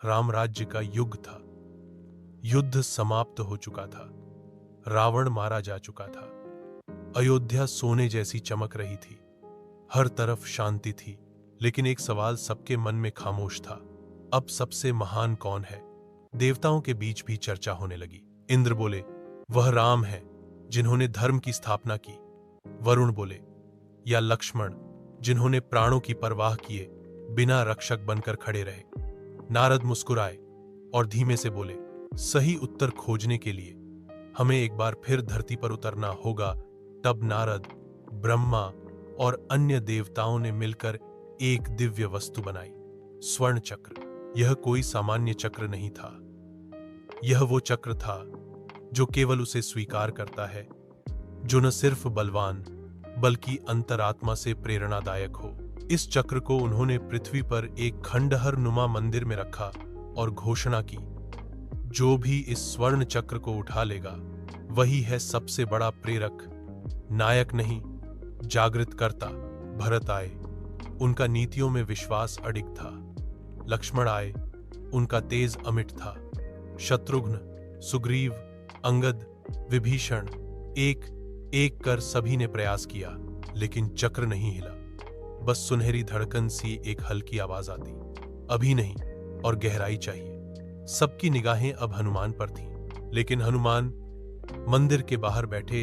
राम राज्य का युग था। युद्ध समाप्त हो चुका था। रावण मारा जा चुका था। अयोध्या सोने जैसी चमक रही थी। हर तरफ शांति थी। लेकिन एक सवाल सबके मन में खामोश था। अब सबसे महान कौन है? देवताओं के बीच भी चर्चा होने लगी। इंद्र बोले, वह राम है जिन्होंने धर्म की स्थापना की। वरुण बोले, या लक्ष्मण जिन्होंने प्राणों की परवाह किए बिना रक्षक बनकर खड़े रहे। नारद मुस्कुराए और धीमे से बोले, सही उत्तर खोजने के लिए हमें एक बार फिर धरती पर उतरना होगा। तब नारद, ब्रह्मा और अन्य देवताओं ने मिलकर एक दिव्य वस्तु बनाई, स्वर्ण चक्र। यह कोई सामान्य चक्र नहीं था। यह वो चक्र था जो केवल उसे स्वीकार करता है जो न सिर्फ बलवान बल्कि अंतरात्मा से प्रेरणादायक हो। इस चक्र को उन्होंने पृथ्वी पर एक खंडहर नुमा मंदिर में रखा और घोषणा की, जो भी इस स्वर्ण चक्र को उठा लेगा वही है सबसे बड़ा प्रेरक। नायक नहीं, जागृत करता। भरत आए, उनका नीतियों में विश्वास अडिग था। लक्ष्मण आए, उनका तेज अमिट था। शत्रुघ्न, सुग्रीव, अंगद, विभीषण, एक एक कर सभी ने प्रयास किया, लेकिन चक्र नहीं हिला। बस सुनहरी धड़कन सी एक हल्की आवाज आती, अभी नहीं, और गहराई चाहिए। सबकी निगाहें अब हनुमान पर थीं, लेकिन हनुमान मंदिर के बाहर बैठे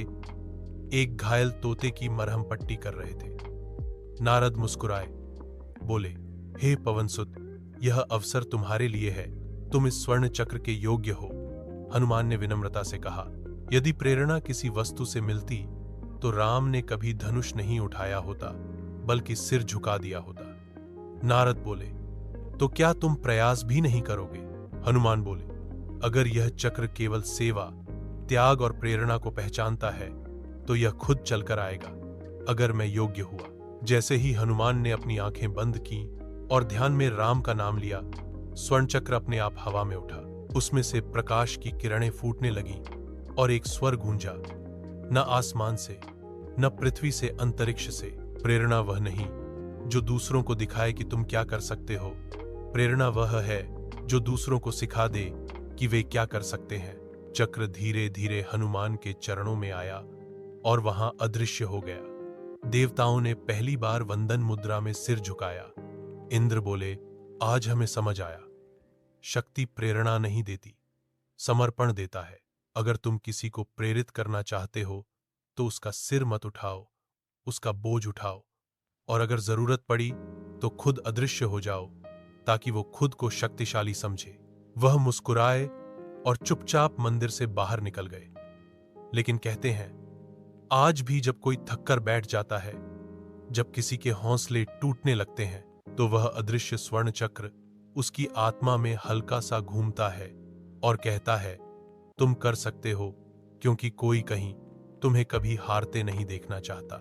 एक घायल तोते की मरहम पट्टी कर रहे थे। नारद मुस्कुराए, बोले, हे पवनसुत, यह अवसर तुम्हारे लिए है। तुम इस स्वर्ण चक्र के योग्य हो। हनुमान ने विनम्रता से कहा, यदि प्रेरणा किसी वस्तु से मिलती तो राम ने कभी धनुष नहीं उठाया होता, बल्कि सिर झुका दिया होता। नारद बोले, तो क्या तुम प्रयास भी नहीं करोगे? हनुमान बोले, अगर यह चक्र केवल सेवा, त्याग और प्रेरणा को पहचानता है तो यह खुद चलकर आएगा, अगर मैं योग्य हुआ। जैसे ही हनुमान ने अपनी आंखें बंद की और ध्यान में राम का नाम लिया, स्वर्ण चक्र अपने आप हवा में उठा। उसमें से प्रकाश की किरणें फूटने लगीं और एक स्वर गूंजा, न आसमान से, न पृथ्वी से, अंतरिक्ष से। प्रेरणा वह नहीं जो दूसरों को दिखाए कि तुम क्या कर सकते हो। प्रेरणा वह है जो दूसरों को सिखा दे कि वे क्या कर सकते हैं। चक्र धीरे धीरे हनुमान के चरणों में आया और वहां अदृश्य हो गया। देवताओं ने पहली बार वंदन मुद्रा में सिर झुकाया। इंद्र बोले, आज हमें समझ आया, शक्ति प्रेरणा नहीं देती, समर्पण देता है। अगर तुम किसी को प्रेरित करना चाहते हो तो उसका सिर मत उठाओ, उसका बोझ उठाओ, और अगर जरूरत पड़ी तो खुद अदृश्य हो जाओ ताकि वो खुद को शक्तिशाली समझे। वह मुस्कुराए और चुपचाप मंदिर से बाहर निकल गए। लेकिन कहते हैं, आज भी जब कोई थककर बैठ जाता है, जब किसी के हौसले टूटने लगते हैं, तो वह अदृश्य स्वर्ण चक्र उसकी आत्मा में हल्का सा घूमता है और कहता है, तुम कर सकते हो, क्योंकि कोई कहीं तुम्हें कभी हारते नहीं देखना चाहता।